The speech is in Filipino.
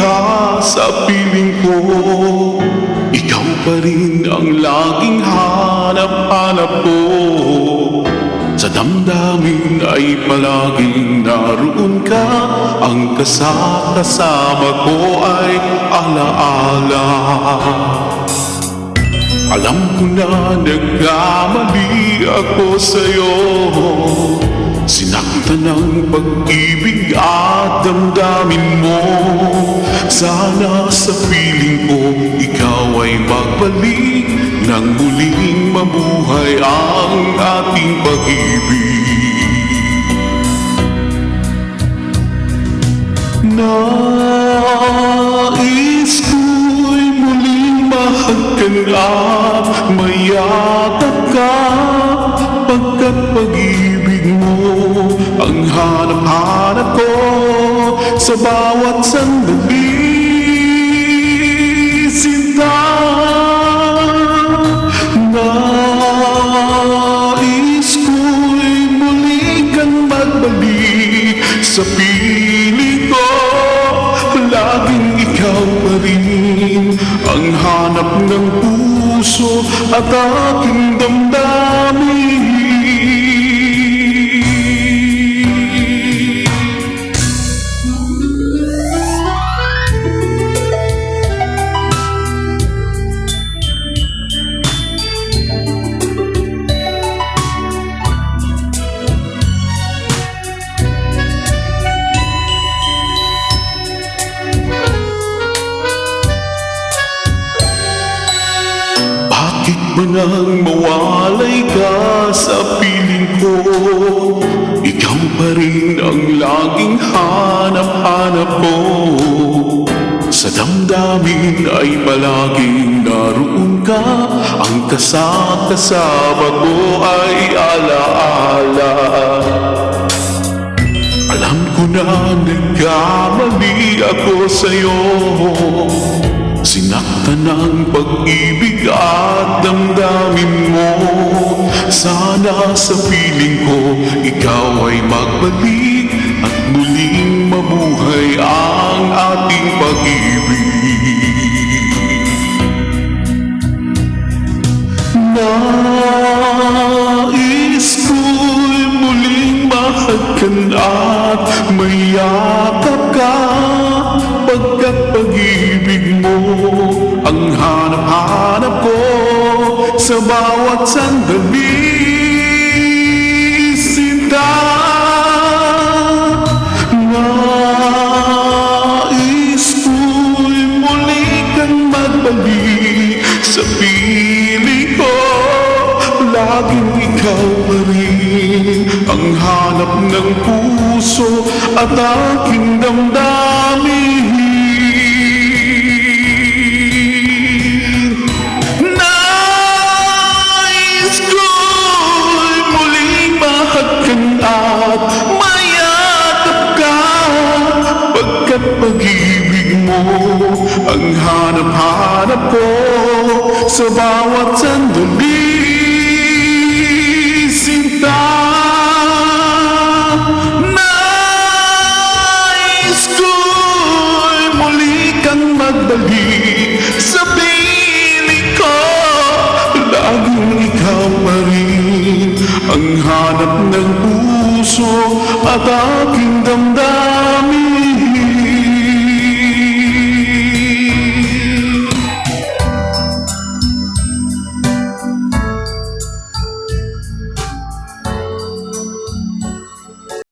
ka sa piling ko. Ikaw pa rin ang laging hanap-hanap ko. Sa damdamin ay palaging naroon ka. Ang kasama ko ay alaala. Alam ko na nagkamali ako sa'yo. Sinaktan ng pag-ibig at damdamin mo. Sana sa piling ko ikaw ay magbalik nang muling mabuhay ang ating pag-ibig. Nais ko'y muling mahagkan at mayakap ka, pagkat pag-ibig mo ang hanap-hanap ko sa bawat sandali. Sinta, nais ko'y muli kang magbalik sa piling ko. Laging ikaw pa rin ang hanap ng puso at aking damdamin. Bakit ba nang mawalay ka sa piling ko? Ikaw pa rin ang laging hanap-hanap ko. Sa damdamin ay palaging naroon ka. Ang kasama ko ay alaala. Alam ko na nagkamali ako sa'yo. Sinaktan ng pag-ibig at damdamin mo. Sana sa piling ko ikaw ay magbalik at muling mabuhay ang ating pag-ibig. Nais ko'y muling mahagkan at mayakap ka, pagkat pag-ibig mo ang hanap-hanap ko sa bawat sandali. Sinta, nais ko'y muli kang magbalik sa piling ko. Laging ikaw pa rin ang hanap ng puso at aking damdamin. Nais ko'y muling mahagkan at mayakap ka, pagkat pag-ibig mo ang hanap-hanap ko sa bawat sandali. Sinta, nais ko'y muli kang magbalik sa piling ko. Laging ikaw pa rin ang hanap ng puso at aking